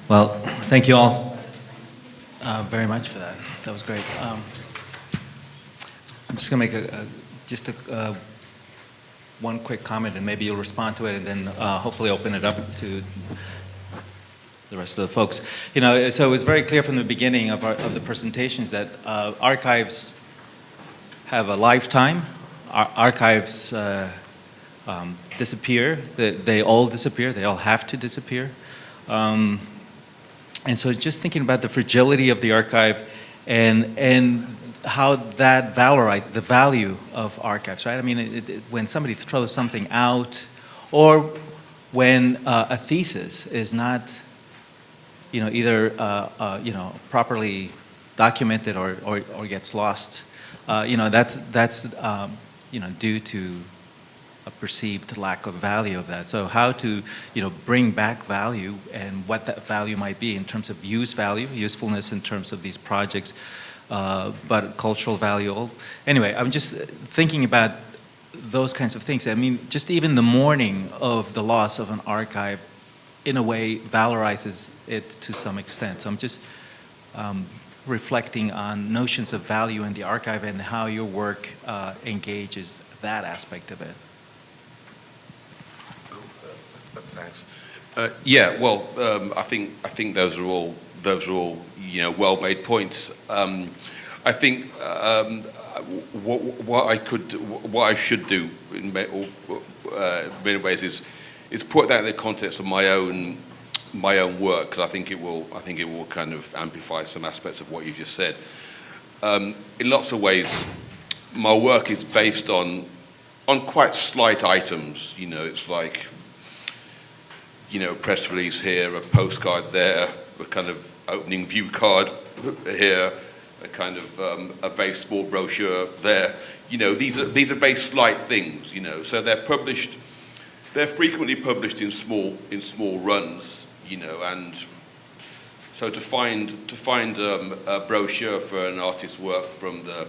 Well, thank you all very much for that. That was great. I'm just going to make one quick comment, and maybe you'll respond to it, and then hopefully open it up to the rest of the folks. You know, so it was very clear from the beginning of the presentations that archives have a lifetime. Archives disappear. They all disappear. They all have to disappear. And so just thinking about the fragility of the archive and how that valorizes the value of archives, right? I mean, when somebody throws something out, or when a thesis is not, you know, either properly documented or gets lost, you know, that's due to a perceived lack of value of that. So how to, you know, bring back value and what that value might be in terms of usefulness in terms of these projects, but cultural value. Anyway, I'm just thinking about those kinds of things. I mean, just even the mourning of the loss of an archive, in a way, valorizes it to some extent. So I'm just reflecting on notions of value in the archive and how your work engages that aspect of it. Thanks. Yeah, well, I think those are all you know, well-made points. I think what I should do in many ways is put that in the context of my own work, because I think it will kind of amplify some aspects of what you just said. In lots of ways, my work is based on quite slight items. You know, it's like, you know, press release here, a postcard there, a kind of opening view card here, a kind of a very small brochure there. You know, these are very slight things. You know, so they're frequently published in small runs. You know, and so to find a brochure for an artist's work from the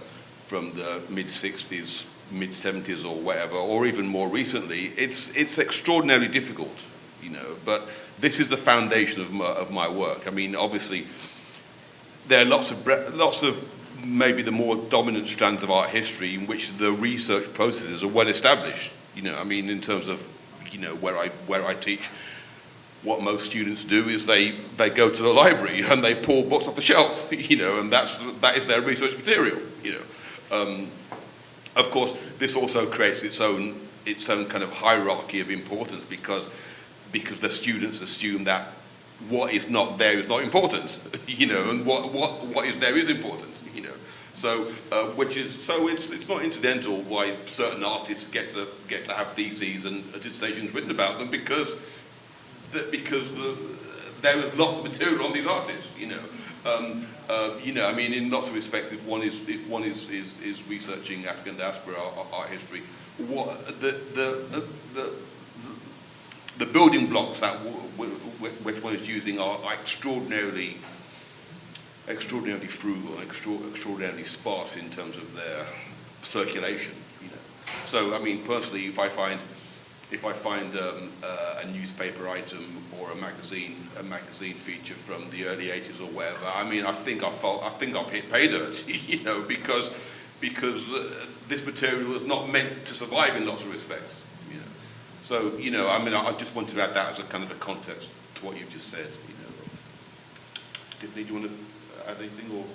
mid-60s, mid-70s, or whatever, or even more recently, it's extraordinarily difficult. You know, but this is the foundation of my work. I mean, obviously, there are lots of maybe the more dominant strands of art history in which the research processes are well established. You know, I mean, in terms of, you know, where I teach, what most students do is they go to the library and they pull books off the shelf. You know, and that is their research material. You know, of course, this also creates its own kind of hierarchy of importance because the students assume that what is not there is not important, you know, and what is there is important, you know. So it's not incidental why certain artists get to have theses and dissertations written about them because there is lots of material on these artists, you know. You know, I mean, in lots of respects, if one is researching African diaspora art history, the building blocks that which one is using are extraordinarily frugal, extraordinarily sparse in terms of their circulation. You know, so I mean, personally, if I find a newspaper item or a magazine feature from the early '80s or whatever, I mean, I think I've hit pay dirt. You know, because this material is not meant to survive in lots of respects. So, you know, I mean, I just wanted to add that as a kind of a context to what you've just said, you know. Tiffany, do you want to add anything, or?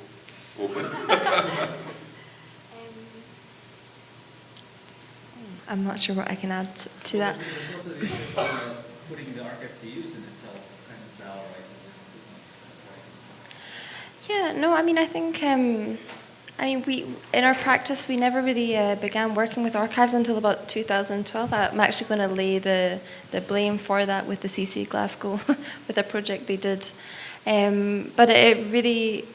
I'm not sure what I can add to that. There's also the issue of putting the archive to use in itself kind of valorizes it to some extent, right? Yeah, no, I mean, I think... we in our practice, we never really began working with archives until about 2012. I'm actually going to lay the blame for that with the CC Glasgow, with a project they did. But it really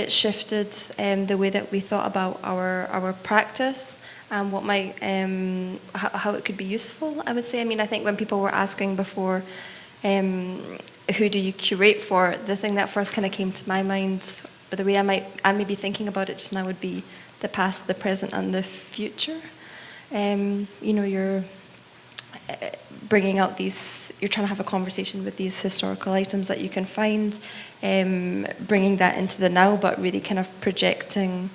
shifted the way that we thought about our practice and what might how it could be useful, I would say. I mean, I think when people were asking before, who do you curate for, the thing that first kind of came to my mind, or the way I may be thinking about it just now, would be the past, the present, and the future. You know, bringing out you're trying to have a conversation with these historical items that you can find, bringing that into the now, but really kind of projecting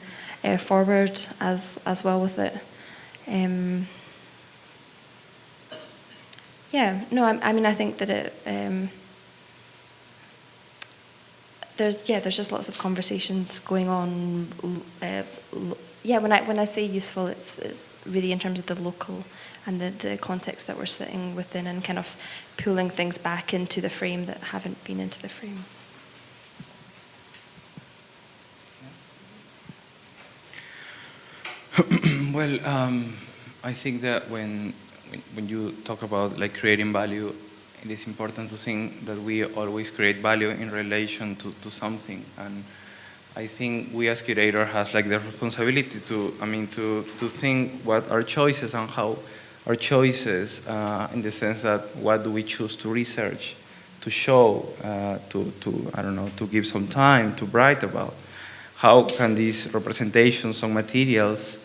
forward as well with it. Yeah, no, I mean, I think that there's just lots of conversations going on. When I say useful, it's really in terms of the local and the context that we're sitting within, and kind of pulling things back into the frame that haven't been into the frame. Well, I think that when you talk about like creating value, it is important to think that we always create value in relation to something. And I think we as curator has like the responsibility to think what our choices and how our choices, in the sense that what do we choose to research, to show, to give some time to write about. How can these representations on materials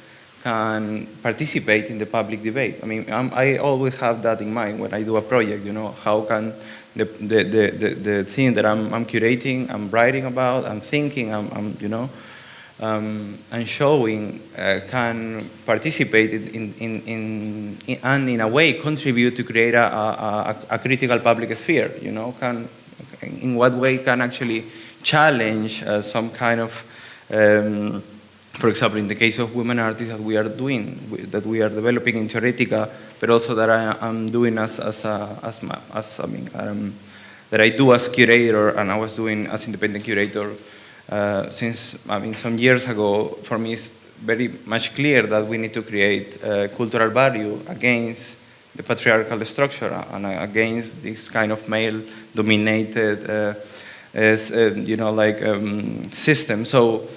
can participate in the public debate? I mean, I always have that in mind when I do a project, how can the thing that I'm curating, I'm writing about, I'm thinking, and showing can participate and in a way contribute to create a critical public sphere, in what way can actually challenge some kind of, for example, in the case of women artists that we are developing in Theoretica, but also that I'm doing that I do as curator, and I was doing as independent curator since some years ago. For me, it's very much clear that we need to create cultural value against the patriarchal structure and against this kind of male-dominated, system. So.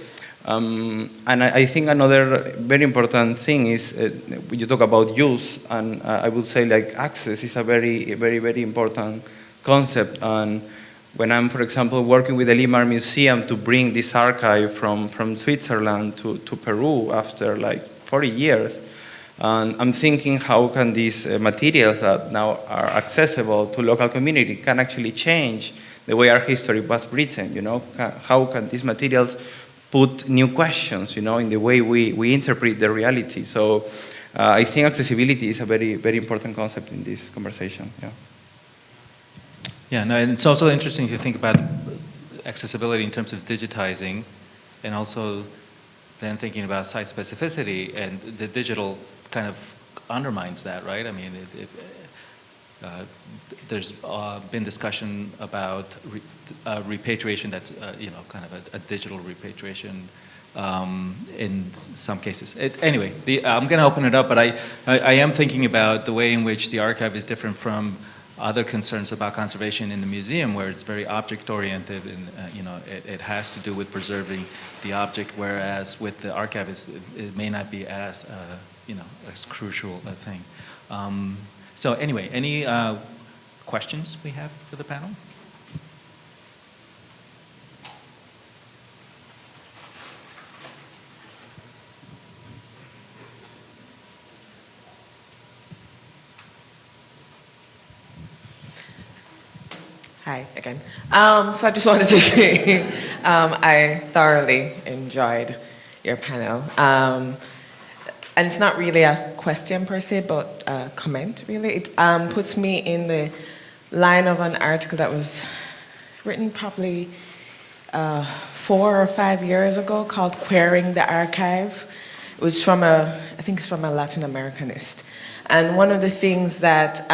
And I think another very important thing is when you talk about use, and I would say like access is a very, very, very important concept. And when I'm, for example, working with the Limar Museum to bring this archive from Switzerland to Peru after like 40 years, and I'm thinking how can these materials that now are accessible to local community can actually change the way our history was written, How can these materials put new questions, in the way we interpret the reality. So I think accessibility is a very, very important concept in this conversation. Yeah. Yeah, no, and it's also interesting to think about accessibility in terms of digitizing, and also then thinking about site specificity, and the digital kind of undermines that, right? I mean, there's been discussion about repatriation that's, kind of a digital repatriation in some cases. Anyway, I'm going to open it up, but I am thinking about the way in which the archive is different from other concerns about conservation in the museum, where it's very object-oriented, and it has to do with preserving the object, whereas with the archive, it may not be as as crucial a thing. So anyway, any questions we have for the panel? Hi again. So I just wanted to say I thoroughly enjoyed your panel. And it's not really a question per se, but a comment really. It puts me in the line of an article that was written probably 4 or 5 years ago called Queering the Archive. It was from I think it's from a Latin Americanist. And one of the things that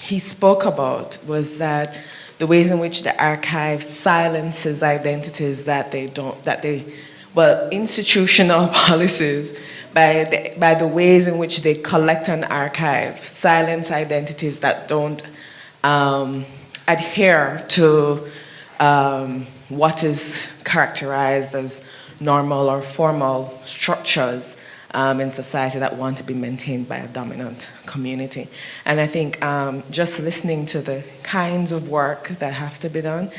he spoke about was that the ways in which the archive silences identities institutional policies by the ways in which they collect and archive, silence identities that don't adhere to what is characterized as normal or formal structures in society that want to be maintained by a dominant community. And I think just listening to the kinds of work that have to be done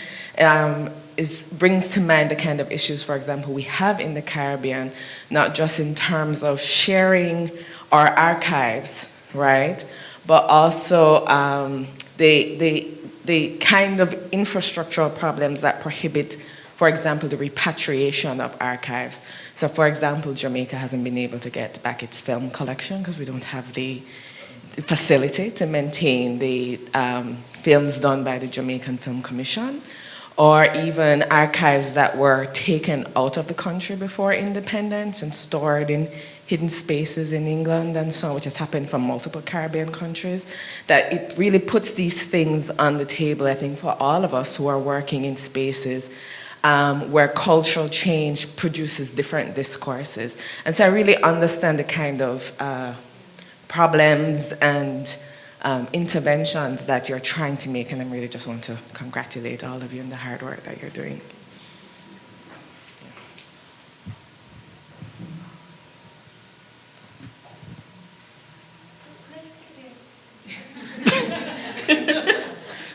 brings to mind the kind of issues, for example, we have in the Caribbean, not just in terms of sharing our archives, right? but also the kind of infrastructural problems that prohibit, for example, the repatriation of archives. So, for example, Jamaica hasn't been able to get back its film collection because we don't have the facility to maintain the films done by the Jamaican Film Commission, or even archives that were taken out of the country before independence and stored in hidden spaces in England and so on, which has happened from multiple Caribbean countries, that it really puts these things on the table, I think, for all of us who are working in spaces where cultural change produces different discourses. And so I really understand the kind of problems and interventions that you're trying to make, and I really just want to congratulate all of you on the hard work that you're doing.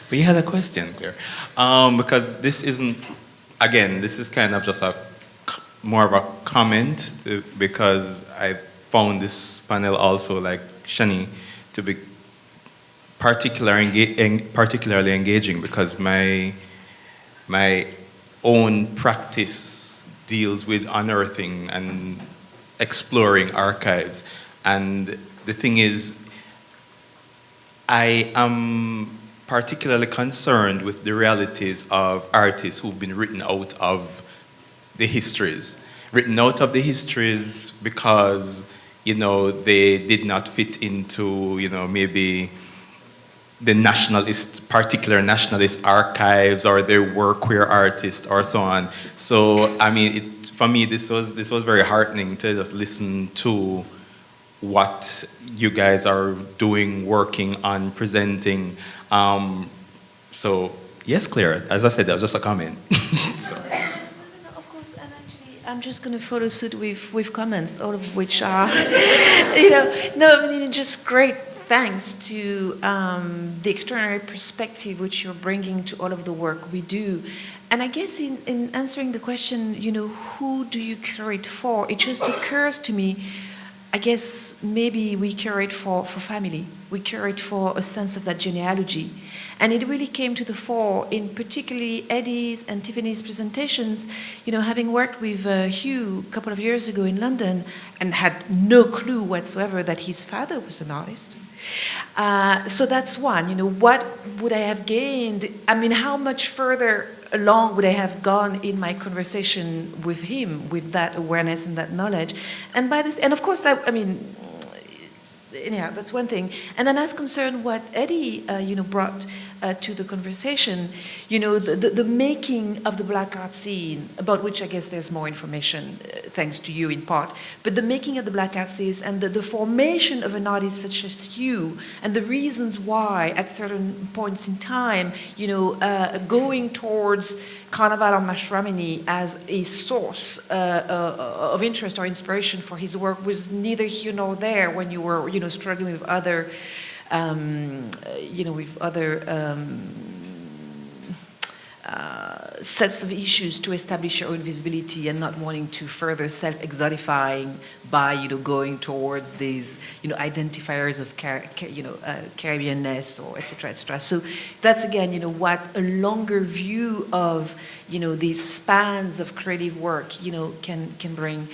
But you had a question, Claire. Because this isn't, again, this is kind of just more of a comment because I found this panel also, like Shani, to be particularly engaging because my own practice deals with unearthing and exploring archives. And the thing is, I am particularly concerned with the realities of artists who've been written out of the histories. Written out of the histories because, you know, they did not fit into, you know, maybe the particular nationalist archives, or they were queer artists or so on. So, I mean, for me, this was very heartening to just listen to what you guys are doing, working on, presenting. So, yes, Claire, as I said, that was just a comment. So. No, of course, and actually, I'm just going to follow suit with comments, all of which are, just great. Thanks to the extraordinary perspective which you're bringing to all of the work we do. And I guess in answering the question, who do you curate for? It just occurs to me, I guess maybe we curate for family. We curate for a sense of that genealogy. And it really came to the fore in particularly Eddie's and Tiffany's presentations, having worked with Hugh a couple of years ago in London and had no clue whatsoever that his father was an artist. So that's one, what would I have gained? I mean, how much further along would I have gone in my conversation with him, with that awareness and that knowledge? And by this, and of course, anyhow, that's one thing. And then as concerned what Eddie, brought to the conversation, the making of the black art scene, about which I guess there's more information, thanks to you in part, but the making of the black art scene and the formation of an artist such as you, and the reasons why at certain points in time, going towards Carnaval or Mashramini as a source of interest or inspiration for his work was neither here nor there when you were, struggling with other, sets of issues to establish your own visibility and not wanting to further self-exotifying by, going towards these, identifiers of, Caribbeanness or et cetera, So that's again, what a longer view of, these spans of creative work, can bring.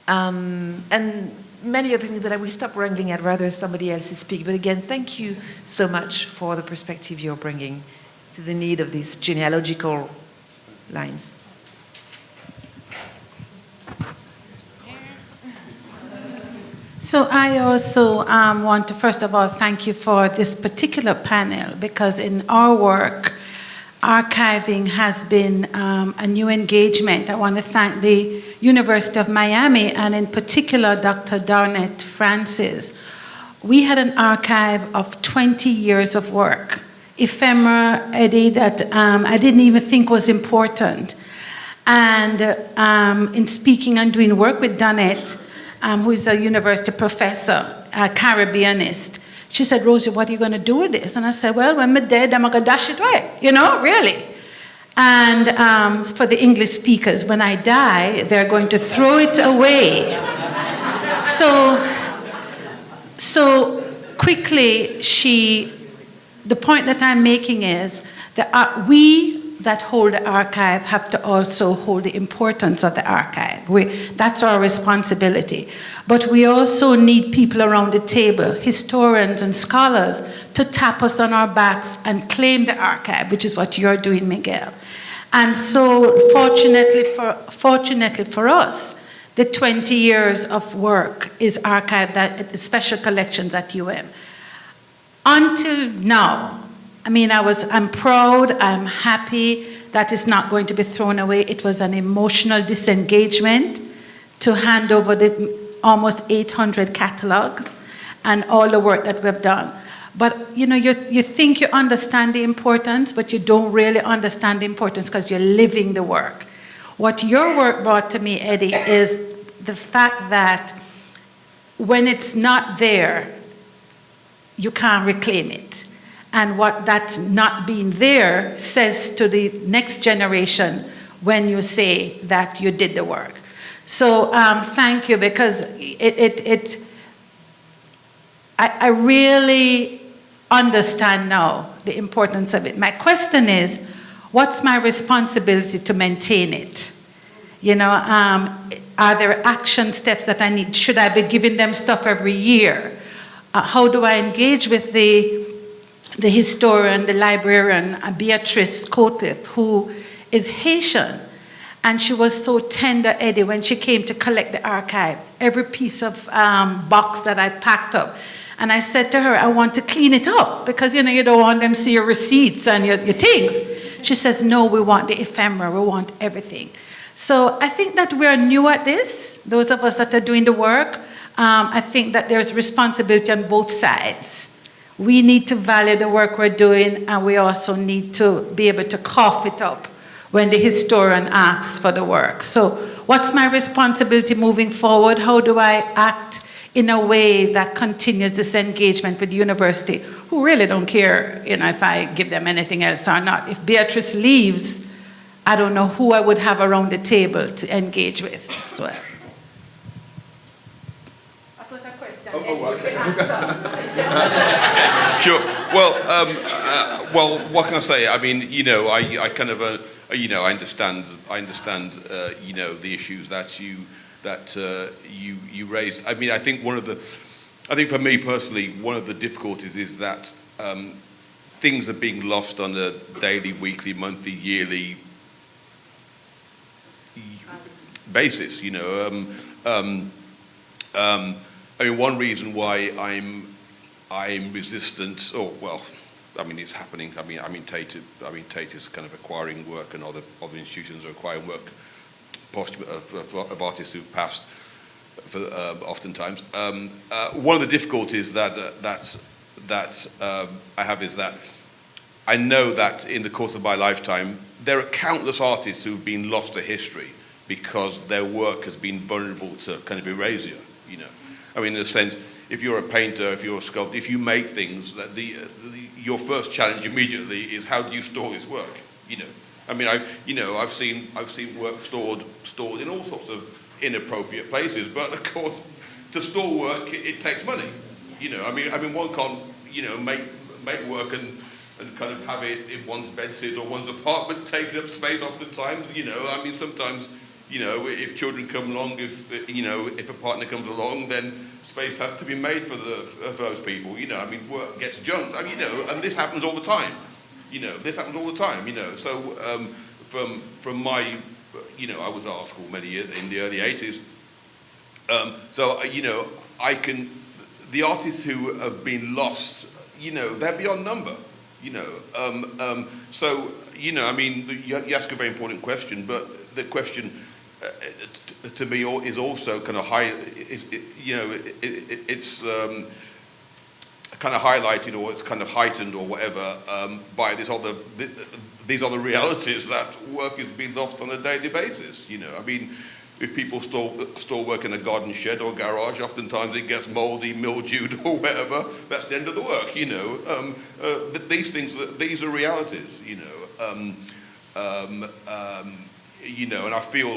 And many other things, but I will stop wrangling. I'd rather somebody else speak. But again, thank you so much for the perspective you're bringing to the need of these genealogical lines. So I also want to, first of all, thank you for this particular panel, because in our work, archiving has been a new engagement. I want to thank the University of Miami, and in particular, Dr. Darnett Francis. We had an archive of 20 years of work, ephemera, Eddie, that I didn't even think was important. And in speaking and doing work with Darnett, who is a university professor, a Caribbeanist, she said, Rosie, what are you going to do with this? And I said, well, when I'm dead, I'm going to dash it away, really. And for the English speakers, when I die, they're going to throw it away. So quickly, the point that I'm making is that we that hold the archive have to also hold the importance of the archive. That's our responsibility. But we also need people around the table, historians and scholars, to tap us on our backs and claim the archive, which is what you're doing, Miguel. And so fortunately for us, the 20 years of work is archived at special collections at UM. Until now, I mean, I'm proud, I'm happy that it's not going to be thrown away. It was an emotional disengagement to hand over the almost 800 catalogs and all the work that we've done. But you know, you think you understand the importance, but you don't really understand the importance because you're living the work. What your work brought to me, Eddie, is the fact that when it's not there, you can't reclaim it. And what that not being there says to the next generation when you say that you did the work. So thank you, because I really understand now the importance of it. My question is, what's my responsibility to maintain it? You know, are there action steps that I need? Should I be giving them stuff every year? How do I engage with the historian, the librarian, Beatrice Cotif, who is Haitian? And she was so tender, Eddie, when she came to collect the archive, every piece of box that I packed up. And I said to her, I want to clean it up because, you know, you don't want them to see your receipts and your things. She says, no, we want the ephemera, we want everything. So I think that we're new at this, those of us that are doing the work. I think that there's responsibility on both sides. We need to value the work we're doing, and we also need to be able to cough it up when the historian asks for the work. So what's my responsibility moving forward? How do I act in a way that continues this engagement with the university, who really don't care, you know, if I give them anything else or not? If Beatrice leaves, I don't know who I would have around the table to engage with as well. That was a question. Sure. Well, what can I say? I mean, you know, I kind of, you know, I understand, you know, the issues that you raised. I mean, I think for me personally, one of the difficulties is that things are being lost on a daily, weekly, monthly, yearly basis. You know, I mean, one reason why I'm resistant. Oh well, I mean, it's happening. I mean, Tate is kind of acquiring work, and other institutions are acquiring work of artists who've passed. Oftentimes, one of the difficulties that I have is that I know that in the course of my lifetime there are countless artists who've been lost to history because their work has been vulnerable to kind of erasure. You know, I mean, in a sense, if you're a painter, if you're a sculptor, if you make things, that your first challenge immediately is how do you store this work? You know, I mean, I've seen work stored in all sorts of inappropriate places, but of course, to store work it takes money. You know, I mean, one can't, you know, make work and kind of have it in one's bedsit or one's apartment taking up space. Oftentimes, you know, I mean, sometimes, you know, if children come along, if a partner comes along, then space has to be made for those people. You know, I mean, work gets junked. I mean, you know, and this happens all the time. You know, this happens all the time. You know, so from my, you know, I was at art school many years in the early 80s. So you know, the artists who have been lost, you know, they're beyond number. You know, so you know, I mean, you ask a very important question, but the question to me is also kind of high. You know, it's kind of highlighted, or it's kind of heightened, or whatever, by these other realities that work is being lost on a daily basis. You know, I mean, if people store work in a garden shed or garage, oftentimes it gets mouldy, mildewed, or whatever. That's the end of the work. You know, these are realities. You know, you know, and I feel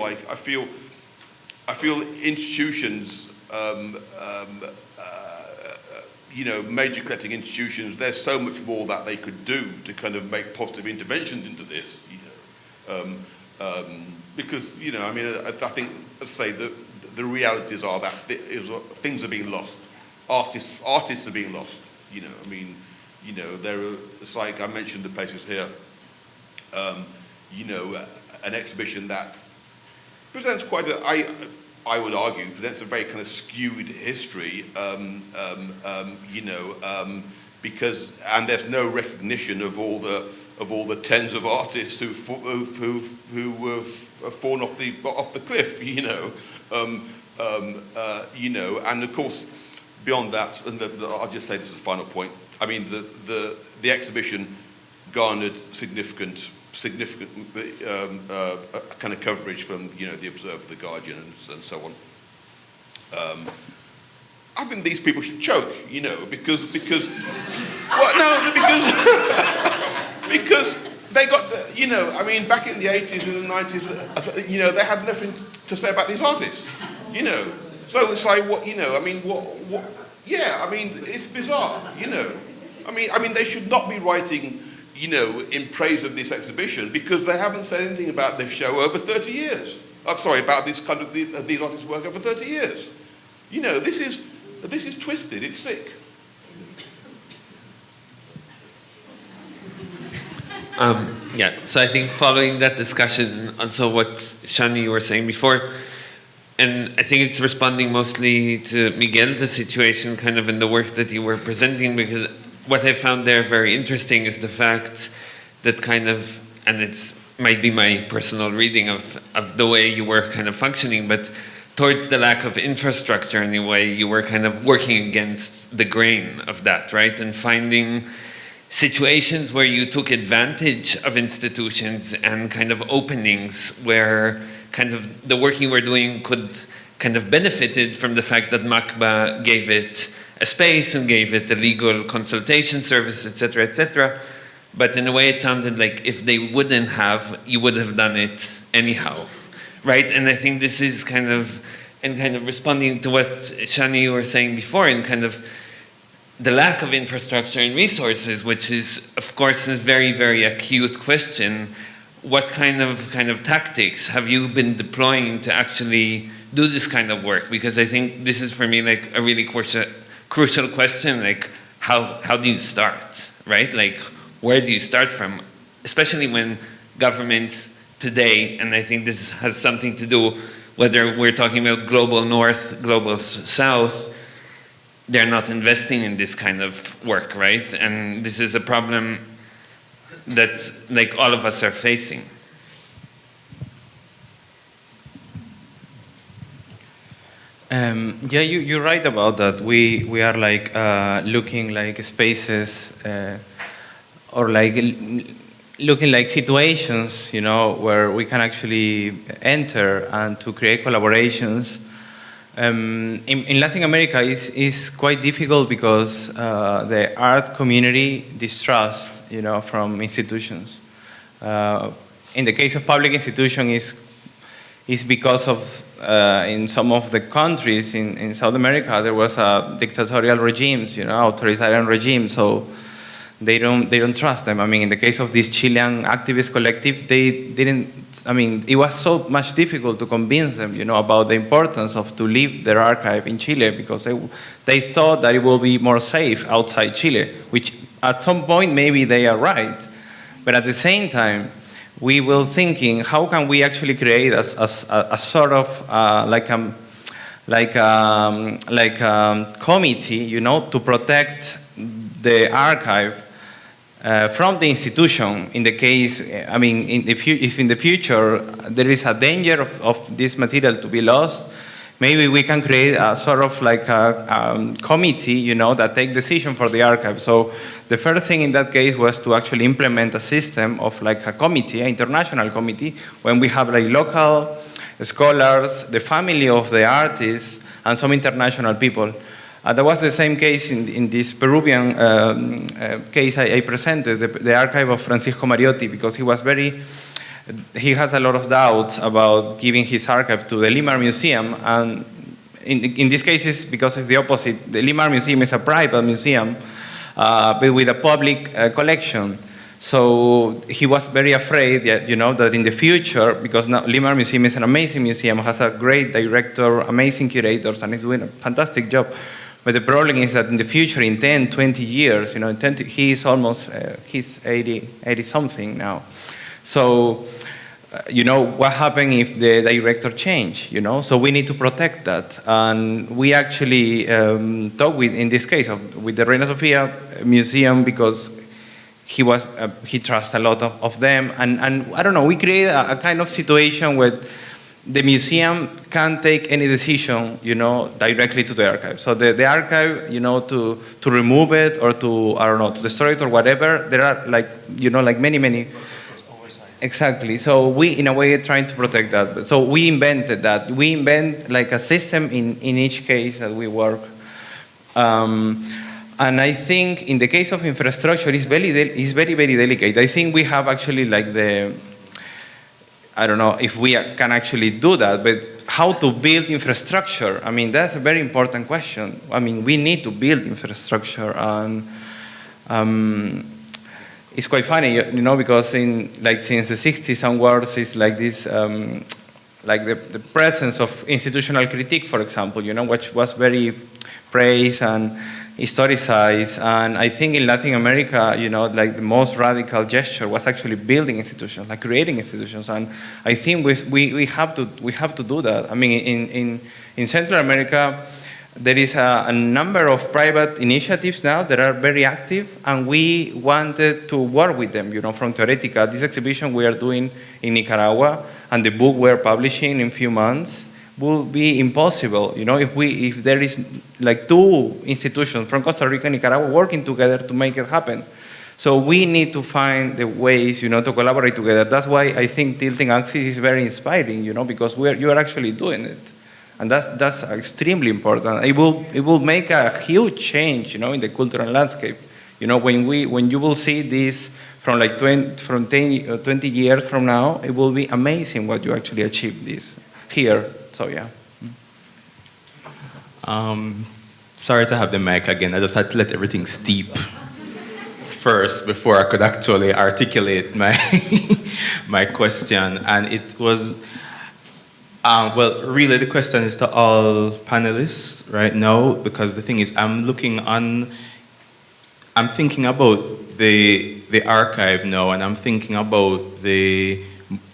major collecting institutions, there's so much more that they could do to kind of make positive interventions into this, because, I think, let's say, the realities are that things are being lost. Artists are being lost, it's like I mentioned the places here, an exhibition that presents quite I would argue, presents a very kind of skewed history, because there's no recognition of all the tens of artists who've fallen off the cliff, and of course beyond that, and I'll just say this as a final point. I mean, the exhibition garnered significant kind of coverage from the Observer, the Guardian, and so on. I think these people should choke, because well, no, because they got back in the 80s and the 90s, they had nothing to say about these artists, So it's like what. Yeah, it's bizarre, I mean, they should not be writing, in praise of this exhibition, because they haven't said anything about this show over 30 years. I'm sorry, about this kind of these artists' work over 30 years. This is twisted. It's sick. Yeah. So I think following that discussion, also what Shani you were saying before, and I think it's responding mostly to Miguel, the situation kind of in the work that you were presenting, because what I found there very interesting is the fact that kind of, and it might be my personal reading of the way you were kind of functioning, but towards the lack of infrastructure anyway, you were kind of working against the grain of that, right? And finding situations where you took advantage of institutions and kind of openings where kind of the work you were doing could kind of benefited from the fact that MACBA gave it a space and gave it a legal consultation service, etc., etc. But in a way, it sounded like if they wouldn't have, you would have done it anyhow, right? And I think this is kind of responding to what Shani you were saying before, and kind of the lack of infrastructure and resources, which is, of course, a very, very acute question. What kind of tactics have you been deploying to actually do this kind of work? Because I think this is for me like a really crucial question. Like, how do you start, right? Like, where do you start from? Especially when governments today, and I think this has something to do whether we're talking about global north, global south, they're not investing in this kind of work, right? And this is a problem that like all of us are facing. Yeah, you're right about that. We are like looking like spaces or like looking like situations, where we can actually enter and to create collaborations. In Latin America is quite difficult because the art community distrusts, from institutions. In the case of public institution is because of in some of the countries in South America there was a dictatorial regimes, authoritarian regimes, so they don't trust them. I mean, in the case of this Chilean activist collective, they didn't. I mean, it was so much difficult to convince them, about the importance of to leave their archive in Chile because they thought that it will be more safe outside Chile, which at some point maybe they are right, but at the same time, we were thinking, how can we actually create a sort of committee, to protect the archive from the institution. In the case, I mean, if in the future there is a danger of this material to be lost, maybe we can create a sort of like a committee, that take decision for the archive. So the first thing in that case was to actually implement a system of like a committee, an international committee, when we have like local scholars, the family of the artists, and some international people. That was the same case in this Peruvian case I presented, the archive of Francisco Mariotti, because he has a lot of doubts about giving his archive to the Limar Museum, and in this case, it's because it's the opposite. The Limar Museum is a private museum, but with a public collection. So he was very afraid that, that in the future, because now Limar Museum is an amazing museum, has a great director, amazing curators, and is doing a fantastic job. But the problem is that in the future, in 10, 20 years, he's almost, he's 80 something now. So, what happens if the director change, So we need to protect that. And we actually talked with, in this case, with the Reina Sofia Museum, because he trusts a lot of them. And I don't know, we create a kind of situation where the museum can't take any decision, directly to the archive. So the archive, to remove it or to, I don't know, to destroy it or whatever, there are like many. Exactly. So we, in a way, are trying to protect that. So we invented that. We invent like a system in each case that we work. And I think in the case of infrastructure, it's very, very delicate. I think we have actually like I don't know if we can actually do that, but how to build infrastructure? I mean, that's a very important question. I mean, we need to build infrastructure, and it's quite funny, because since the 60s onwards, it's like this, like the presence of institutional critique, for example, which was very praised and historicized. And I think in Latin America, like the most radical gesture was actually building institutions, like creating institutions. And I think we have to do that. I mean, in Central America, there is a number of private initiatives now that are very active, and we wanted to work with them, from Theoretica. This exhibition we are doing in Nicaragua, and the book we're publishing in a few months, will be impossible, if there is like two institutions from Costa Rica and Nicaragua working together to make it happen. So we need to find the ways, to collaborate together. That's why I think Tilting Axis is very inspiring, because you are actually doing it. And that's extremely important. It will make a huge change, in the cultural landscape. When you will see this from 20 years from now, it will be amazing what you actually achieve this here. So yeah. Sorry to have the mic again. I just had to let everything steep first before I could actually articulate my my question. And it was, well, really the question is to all panelists right now, because the thing is, I'm thinking about the archive now, and I'm thinking about the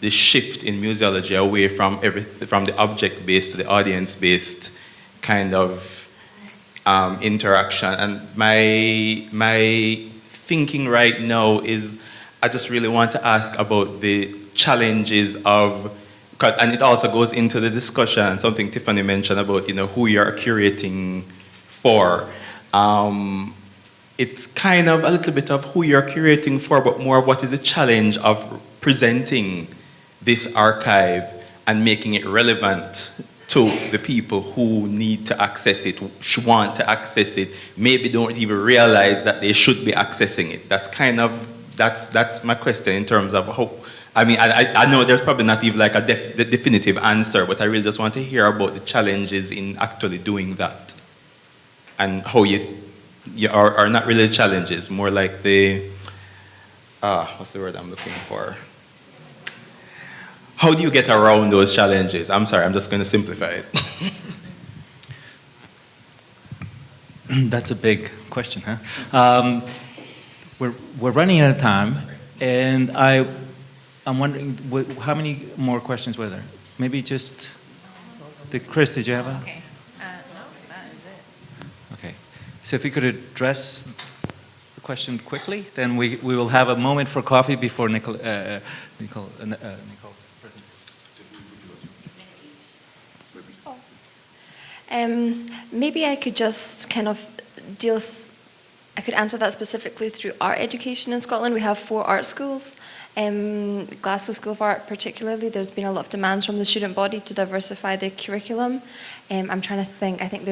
shift in museology away from the object-based to the audience-based kind of interaction. And my thinking right now is, I just really want to ask about the challenges of, and it also goes into the discussion, something Tiffany mentioned about, who you're curating for. It's kind of a little bit of who you're curating for, but more of what is the challenge of presenting this archive and making it relevant to the people who need to access it, want to access it, maybe don't even realize that they should be accessing it. That's my question in terms of how, I know there's probably not even like the definitive answer, but I really just want to hear about the challenges in actually doing that. And how you are not really challenges, more like the, what's the word I'm looking for? How do you get around those challenges? I'm sorry, I'm just going to simplify it. That's a big question, huh? We're running out of time, and I'm wondering how many more questions were there? Maybe just Chris, did you have a? Okay. No, that is it. Okay. So if you could address the question quickly, then we will have a moment for coffee before Nicole's presentation. Maybe I could just kind of I could answer that specifically through art education in Scotland. We have 4 art schools. Glasgow School of Art particularly, there's been a lot of demands from the student body to diversify the curriculum. I'm trying to think, I think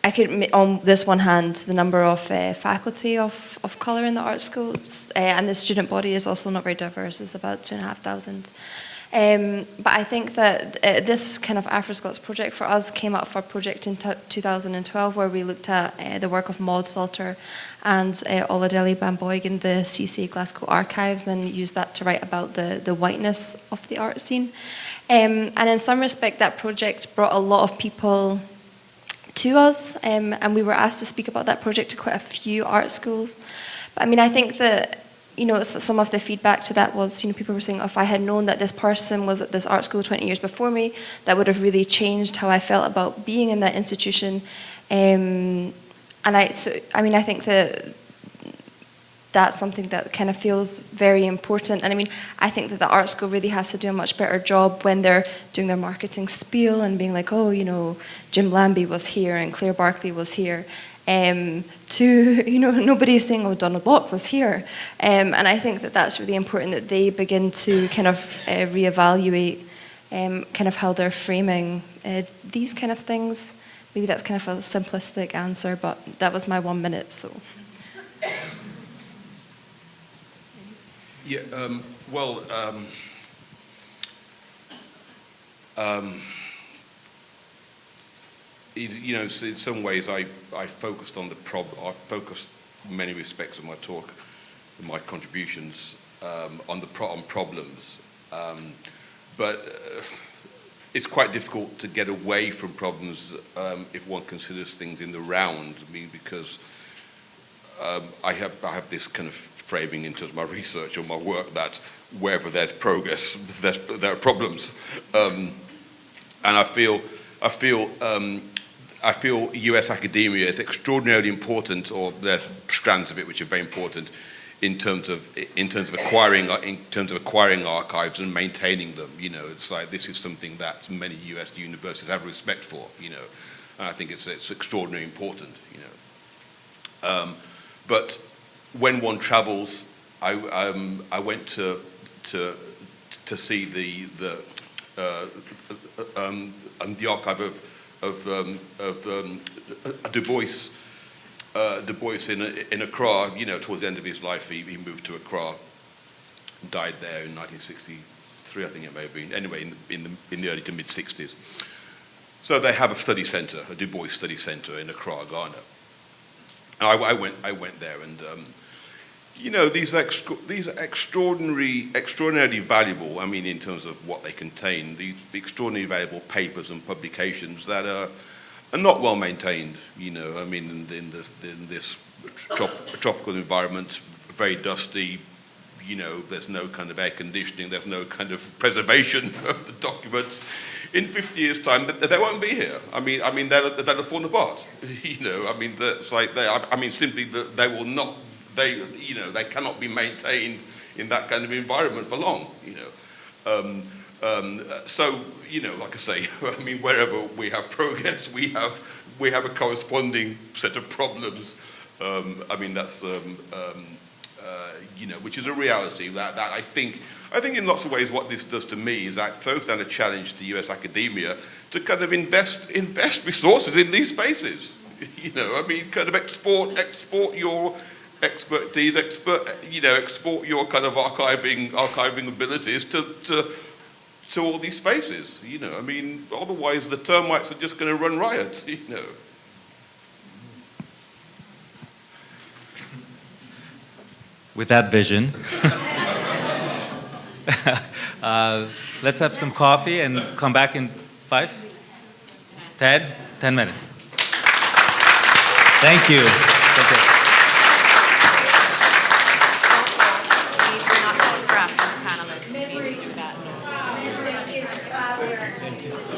I could, on this one hand, the number of faculty of colour in the art schools, and the student body is also not very diverse, it's about 2,500. But I think that this kind of AfroScots project for us came out of a project in 2012 where we looked at the work of Maud Salter and Oladele Bamboig in the CCA Glasgow archives and used that to write about the whiteness of the art scene. And in some respect, that project brought a lot of people to us, and we were asked to speak about that project to quite a few art schools. But I mean, I think that, you know, some of the feedback to that was, you know, people were saying, oh, if I had known that this person was at this art school 20 years before me, that would have really changed how I felt about being in that institution. I think that that's something that kind of feels very important. And I mean, I think that the art school really has to do a much better job when they're doing their marketing spiel and being like, oh, you know, Jim Lambie was here and Claire Barkley was here. You know, nobody's saying, oh, Donald Locke was here. And I think that that's really important that they begin to kind of reevaluate kind of how they're framing these kind of things. Maybe that's kind of a simplistic answer, but that was my 1 minute, so. Yeah, you know, in some ways, I focused on the I focused in many respects of my talk, my contributions on problems, but it's quite difficult to get away from problems if one considers things in the round. I mean, because I have this kind of framing in terms of my research or my work that wherever there's progress, there are problems, and I feel U.S. academia is extraordinarily important, or there's strands of it which are very important in terms of acquiring archives and maintaining them. You know, it's like this is something that many U.S. universities have respect for. You know, and I think it's extraordinarily important. You know, but when one travels, I went to see the archive of Du Bois in Accra. You know, towards the end of his life, he moved to Accra, died there in 1963, I think it may have been. Anyway, in the early to mid 60s. So they have a study centre, a Du Bois study centre in Accra, Ghana. And I went there, and you know, these are extraordinarily valuable. I mean, in terms of what they contain, these extraordinarily valuable papers and publications that are not well maintained. You know, I mean, in this tropical environment, very dusty. You know, there's no kind of air conditioning. There's no kind of preservation of the documents. In 50 years' time, they won't be here. I mean, they'll have fallen apart. You know, I mean, it's like simply that they will not. They cannot be maintained in that kind of environment for long. You know, so you know, like I say, I mean, wherever we have progress, we have a corresponding set of problems. I mean, that's you know, which is a reality that I think in lots of ways what this does to me is that throws down a challenge to US academia to kind of invest resources in these spaces. You know, I mean, kind of export your expertise, export your kind of archiving abilities to all these spaces. You know, I mean, otherwise the termites are just going to run riot. You know. With that vision, let's have some coffee and come back in 5, 10 minutes. Thank you. Thank you. We're not photograph the panelists. We need to do that. Thank you so